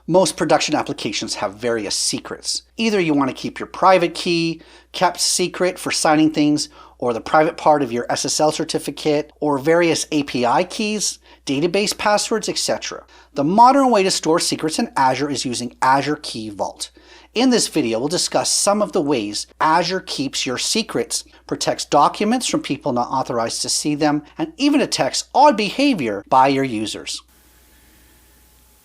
Most production applications have various secrets. Either you want to keep your private key kept secret for signing things, or the private part of your SSL certificate, or various API keys, database passwords, etc. The modern way to store secrets in Azure is using Azure Key Vault. In this video, we'll discuss some of the ways Azure keeps your secrets, protects documents from people not authorized to see them, and even detects odd behavior by your users.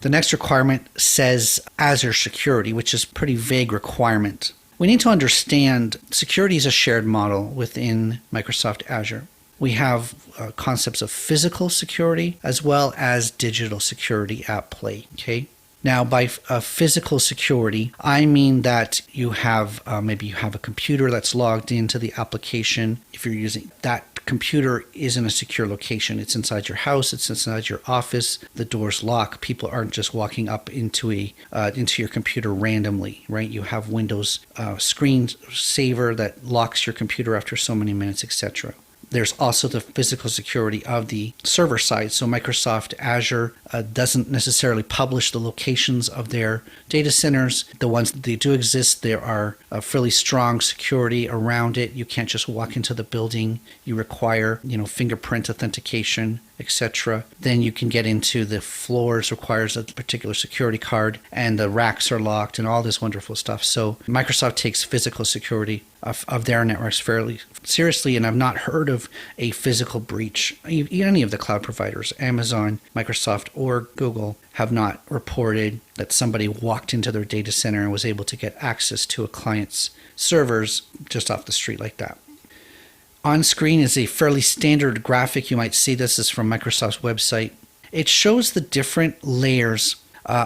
The next requirement says Azure Security, which is a pretty vague requirement. We need to understand security is a shared model within Microsoft Azure. We have concepts of physical security as well as digital security at play. Okay. Now, by physical security, I mean that you have maybe you have a computer that's logged into the application. If you're using that computer is in a secure location. It's inside your house. It's inside your office. The doors lock. People aren't just walking up into your computer randomly, right? You have Windows screensaver that locks your computer after so many minutes, etc. There's also the physical security of the server side. So Microsoft Azure doesn't necessarily publish the locations of their data centers. The ones that they do exist, there are a fairly strong security around it. You can't just walk into the building. You require, fingerprint authentication, etc. Then you can get into the floors requires a particular security card, and the racks are locked and all this wonderful stuff. So Microsoft takes physical security of their networks fairly seriously, and I've not heard of a physical breach. Any of the cloud providers, Amazon, Microsoft, or Google, have not reported that somebody walked into their data center and was able to get access to a client's servers just off the street like that. On screen is a fairly standard graphic. You might see this is from Microsoft's website. It shows the different layers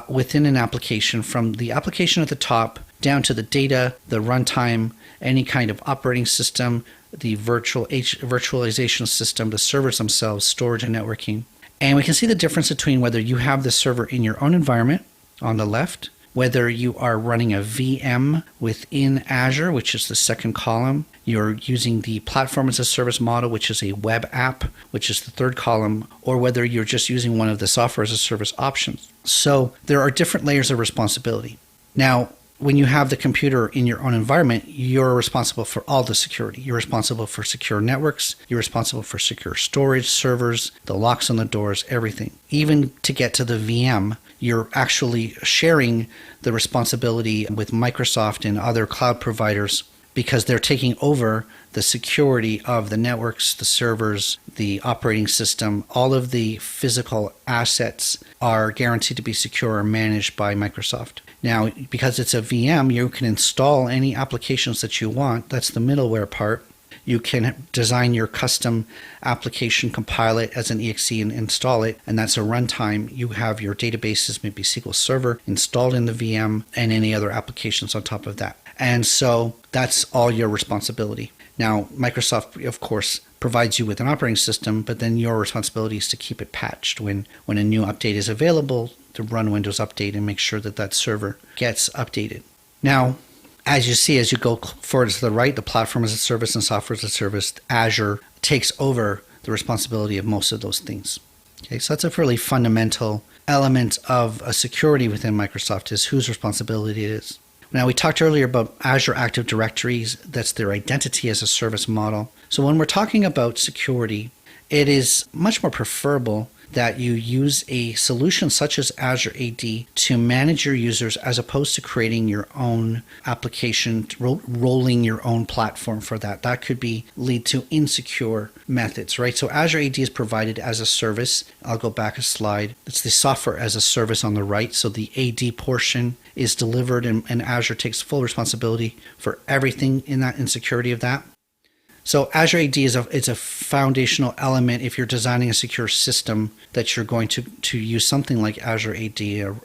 within an application, from the application at the top down to the data, the runtime, any kind of operating system, the virtualization system, the servers themselves, storage and networking. And we can see the difference between whether you have the server in your own environment on the left, whether you are running a VM within Azure, which is the second column. You're using the platform as a service model, which is a web app, which is the third column, or whether you're just using one of the software as a service options. So there are different layers of responsibility. Now, when you have the computer in your own environment, you're responsible for all the security. You're responsible for secure networks. You're responsible for secure storage, servers, the locks on the doors, everything. Even to get to the VM, you're actually sharing the responsibility with Microsoft and other cloud providers, because they're taking over the security of the networks, the servers, the operating system. All of the physical assets are guaranteed to be secure and managed by Microsoft. Now, because it's a VM, you can install any applications that you want. That's the middleware part. You can design your custom application, compile it as an exe and install it, and that's a runtime. You have your databases, maybe SQL Server, installed in the VM, and any other applications on top of that. And so that's all your responsibility. Now, Microsoft, of course, provides you with an operating system, but then your responsibility is to keep it patched when a new update is available, to run Windows Update and make sure that that server gets updated. Now, as you see, as you go forward to the right, the platform as a service and software as a service, Azure takes over the responsibility of most of those things. Okay, so that's a fairly fundamental element of a security within Microsoft, is whose responsibility it is. Now, we talked earlier about Azure Active Directories. That's their identity as a service model. So when we're talking about security, it is much more preferable that you use a solution such as Azure AD to manage your users, as opposed to creating your own application, rolling your own platform for that. That could lead to insecure methods, right? So Azure AD is provided as a service. I'll go back a slide. It's the software as a service on the right. So the AD portion is delivered, and Azure takes full responsibility for everything in that, in security of that. So Azure AD is a foundational element if you're designing a secure system, that you're going to use something like Azure AD, a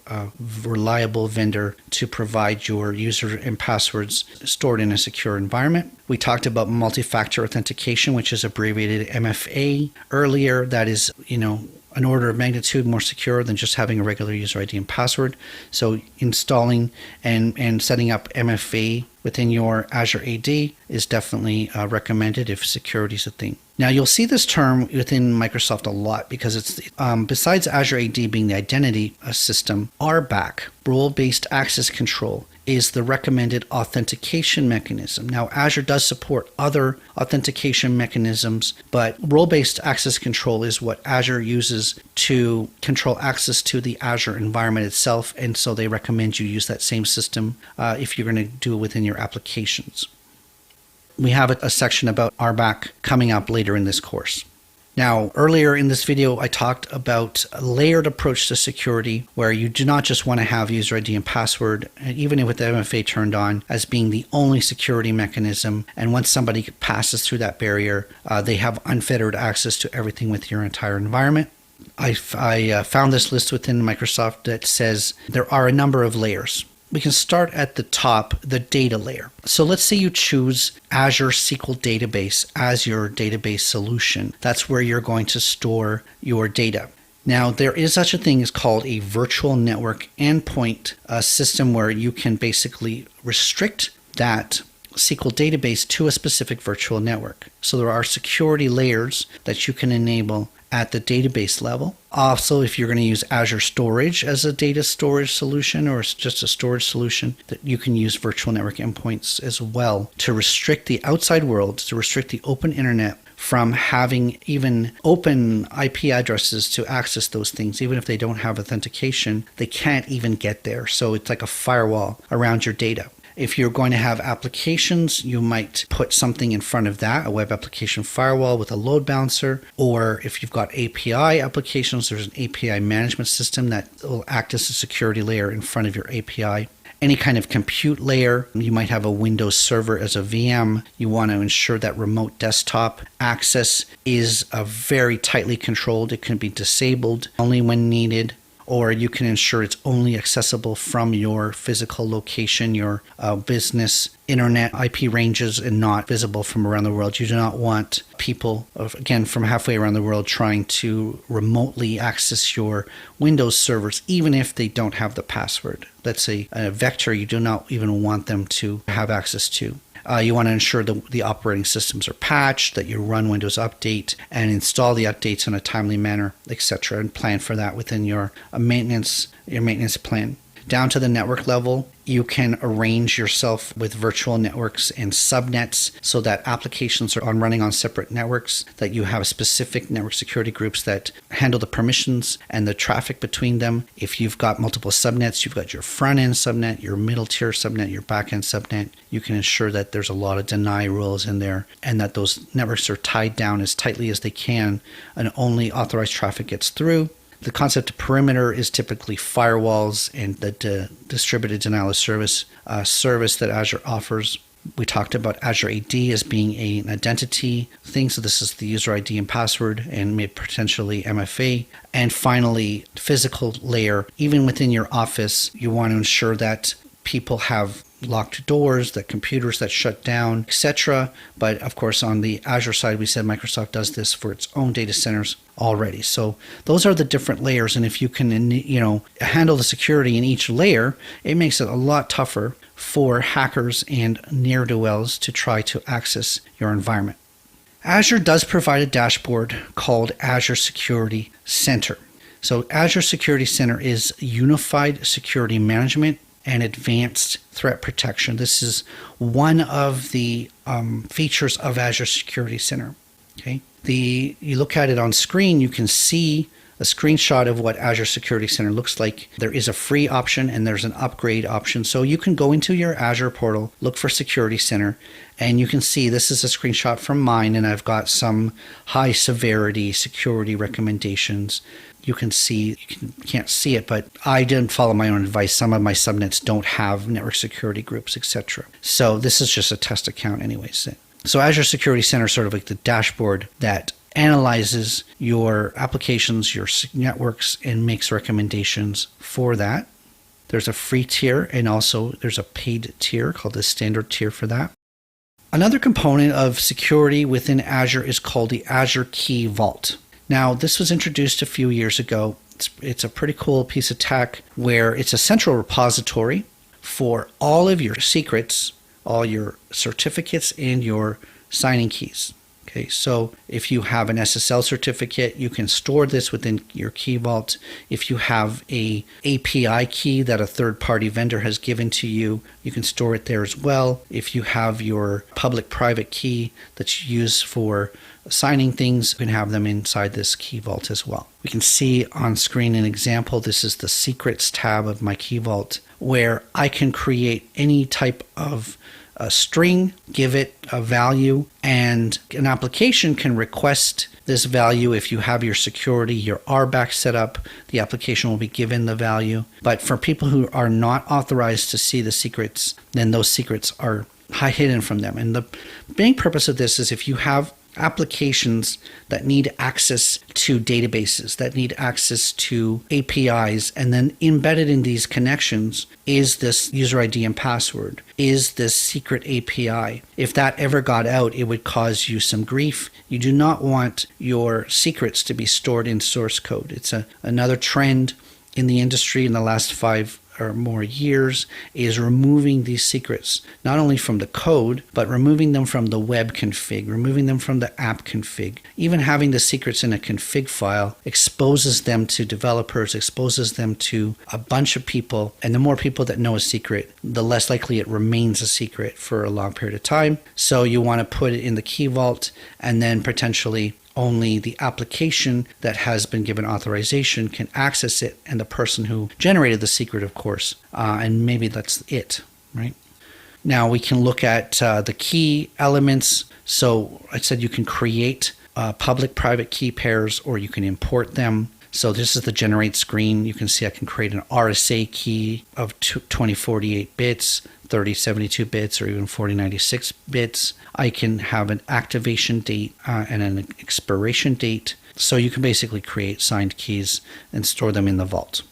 reliable vendor to provide your user and passwords stored in a secure environment. We talked about multi-factor authentication, which is abbreviated MFA earlier. That is, an order of magnitude more secure than just having a regular user ID and password. So installing and setting up MFA within your Azure AD is definitely recommended if security is a thing. Now, you'll see this term within Microsoft a lot because it's besides Azure AD being the identity system, RBAC, role-based access control, is the recommended authentication mechanism. Now, Azure does support other authentication mechanisms, but role-based access control is what Azure uses to control access to the Azure environment itself, and so they recommend you use that same system if you're going to do it within your applications. We have a section about RBAC coming up later in this course. Now, earlier in this video, I talked about a layered approach to security where you do not just want to have user ID and password, even with the MFA turned on, as being the only security mechanism. And once somebody passes through that barrier, they have unfettered access to everything with your entire environment. I found this list within Microsoft that says there are a number of layers. We can start at the top, the data layer. So let's say you choose Azure SQL Database as your database solution. That's where you're going to store your data. Now, there is such a thing as called a virtual network endpoint system where you can basically restrict that SQL database to a specific virtual network. So there are security layers that you can enable at the database level. Also, if you're going to use Azure Storage as a data storage solution or just a storage solution, that you can use virtual network endpoints as well to restrict the outside world, to restrict the open internet from having even open IP addresses to access those things. Even if they don't have authentication, they can't even get there. So it's like a firewall around your data. If you're going to have applications, you might put something in front of that, a web application firewall with a load balancer. Or if you've got API applications, there's an API management system that will act as a security layer in front of your API. Any kind of compute layer, you might have a Windows server as a VM. You want to ensure that remote desktop access is very tightly controlled. It can be disabled only when needed. Or you can ensure it's only accessible from your physical location, your business internet IP ranges, and not visible from around the world. You do not want people, again, from halfway around the world trying to remotely access your Windows servers, even if they don't have the password. Let's say a vector you do not even want them to have access to. You want to ensure that the operating systems are patched, that you run Windows Update and install the updates in a timely manner, etc., and plan for that within your maintenance plan. Down to the network level, you can arrange yourself with virtual networks and subnets so that applications are running on separate networks, that you have specific network security groups that handle the permissions and the traffic between them. If you've got multiple subnets, you've got your front-end subnet, your middle tier subnet, your back-end subnet. You can ensure that there's a lot of deny rules in there and that those networks are tied down as tightly as they can and only authorized traffic gets through. The concept of perimeter is typically firewalls and the distributed denial of service service that Azure offers. We talked about Azure AD as being an identity thing. So this is the user ID and password and maybe potentially MFA. And finally, physical layer. Even within your office, you want to ensure that people have locked doors, that computers that shut down, etc. But of course, on the Azure side, we said Microsoft does this for its own data centers already. So those are the different layers. And if you can, handle the security in each layer, it makes it a lot tougher for hackers and ne'er-do-wells to try to access your environment. Azure does provide a dashboard called Azure Security Center. So Azure Security Center is unified security management and advanced threat protection. This is one of the features of Azure Security Center. Okay, you look at it on screen, you can see a screenshot of what Azure Security Center looks like. There is a free option and there's an upgrade option. So you can go into your Azure portal, look for Security Center, and you can see this is a screenshot from mine, and I've got some high severity security recommendations. You can see, can't see it, but I didn't follow my own advice. Some of my subnets don't have network security groups, etc. So this is just a test account anyways. So Azure Security Center is sort of like the dashboard that analyzes your applications, your networks, and makes recommendations for that. There's a free tier and also there's a paid tier called the standard tier for that. Another component of security within Azure is called the Azure Key Vault. Now, this was introduced a few years ago. It's a pretty cool piece of tech where it's a central repository for all of your secrets, all your certificates, and your signing keys. Okay, so if you have an SSL certificate, you can store this within your Key Vault. If you have a API key that a third-party vendor has given to you, you can store it there as well. If you have your public-private key that you use for signing things, you can have them inside this Key Vault as well. We can see on screen an example. This is the Secrets tab of my Key Vault, where I can create any type of a string, give it a value, and an application can request this value. If you have your security, your RBAC set up, the application will be given the value. But for people who are not authorized to see the secrets, then those secrets are hidden from them. And the main purpose of this is if you have applications that need access to databases, that need access to APIs, and then embedded in these connections is this user ID and password, is this secret API. If that ever got out, it would cause you some grief. You do not want your secrets to be stored in source code. It's another trend in the industry in the last 5 or more years is removing these secrets, not only from the code, but removing them from the web config, removing them from the app config. Even having the secrets in a config file exposes them to developers, exposes them to a bunch of people. And the more people that know a secret, the less likely it remains a secret for a long period of time. So you want to put it in the Key Vault, and then potentially only the application that has been given authorization can access it, and the person who generated the secret, of course, and maybe that's it, right? Now we can look at the key elements. So I said you can create public-private key pairs, or you can import them. So this is the generate screen. You can see I can create an RSA key of 2048 bits, 3072 bits, or even 4096 bits. I can have an activation date and an expiration date. So you can basically create signed keys and store them in the vault.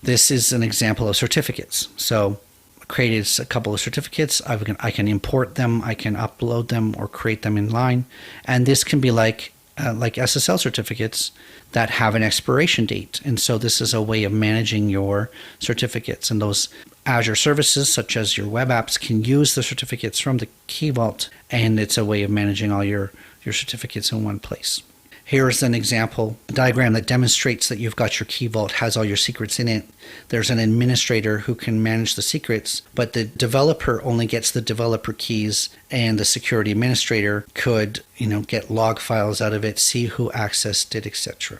This is an example of certificates. So I created a couple of certificates. I can import them, I can upload them or create them in line. And this can be like SSL certificates that have an expiration date. And so this is a way of managing your certificates, and those Azure services such as your web apps can use the certificates from the Key Vault, and it's a way of managing all your certificates in one place. Here's an example diagram that demonstrates that you've got your Key Vault, has all your secrets in it. There's an administrator who can manage the secrets, but the developer only gets the developer keys, and the security administrator could, get log files out of it, see who accessed it, etc.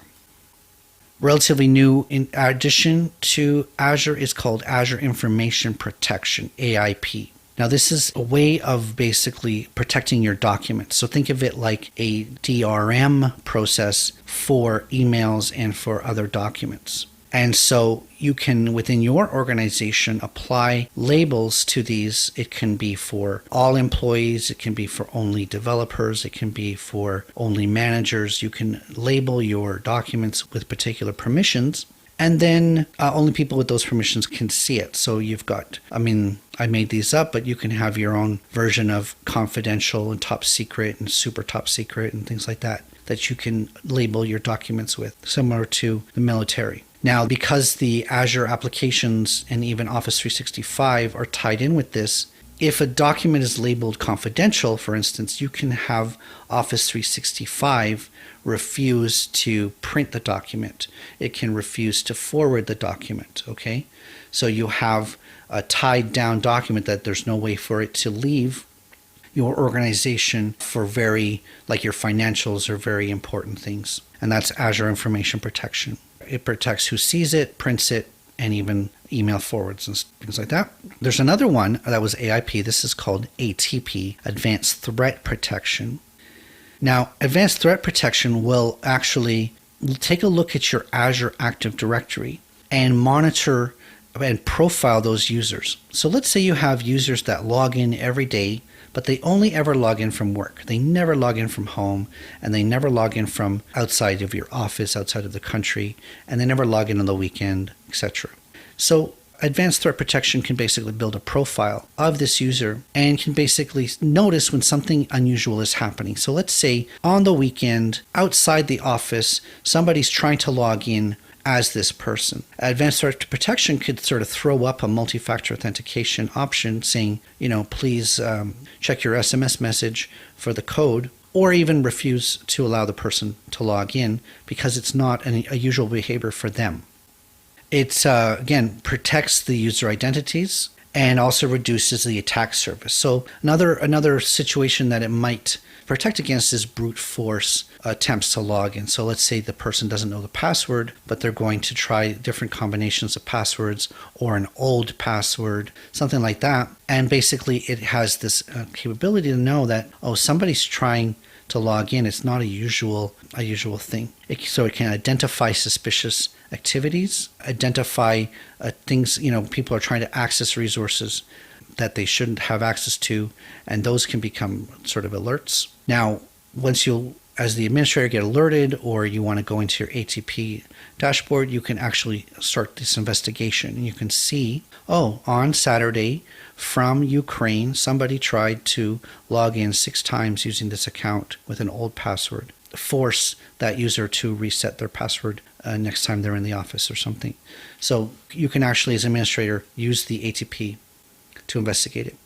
Relatively new in addition to Azure is called Azure Information Protection, AIP. Now, this is a way of basically protecting your documents. So think of it like a DRM process for emails and for other documents. And so you can, within your organization, apply labels to these. It can be for all employees. It can be for only developers. It can be for only managers. You can label your documents with particular permissions. And then only people with those permissions can see it. So you've got, I made these up, but you can have your own version of confidential and top secret and super top secret and things like that you can label your documents with, similar to the military. Now, because the Azure applications and even Office 365 are tied in with this, if a document is labeled confidential, for instance, you can have Office 365 refuse to print the document. It can refuse to forward the document, okay? So you have a tied down document that there's no way for it to leave your organization for like your financials or very important things. And that's Azure Information Protection. It protects who sees it, prints it, and even email forwards and things like that. There's another one that was AIP. This is called ATP, Advanced Threat Protection. Now, Advanced Threat Protection will actually take a look at your Azure Active Directory and monitor and profile those users. So let's say you have users that log in every day, but they only ever log in from work. They never log in from home, and they never log in from outside of your office, outside of the country, and they never log in on the weekend, etc. So Advanced Threat Protection can basically build a profile of this user and can basically notice when something unusual is happening. So let's say on the weekend, outside the office, somebody's trying to log in as this person. Advanced Threat Protection could sort of throw up a multi-factor authentication option saying, please check your SMS message for the code, or even refuse to allow the person to log in because it's not a usual behavior for them. It, again, protects the user identities and also reduces the attack surface. So another situation that it might protect against is brute force attempts to log in. So let's say the person doesn't know the password, but they're going to try different combinations of passwords or an old password, something like that. And basically it has this capability to know that, oh, somebody's trying to log in. It's not a usual thing. So it can identify suspicious activities, identify things, people are trying to access resources that they shouldn't have access to, and those can become sort of alerts. Now, once you, as the administrator, get alerted or you want to go into your ATP dashboard, you can actually start this investigation. And you can see, oh, on Saturday from Ukraine, somebody tried to log in 6 times using this account with an old password. Force that user to reset their password next time they're in the office or something. So you can actually, as an administrator, use the ATP to investigate it.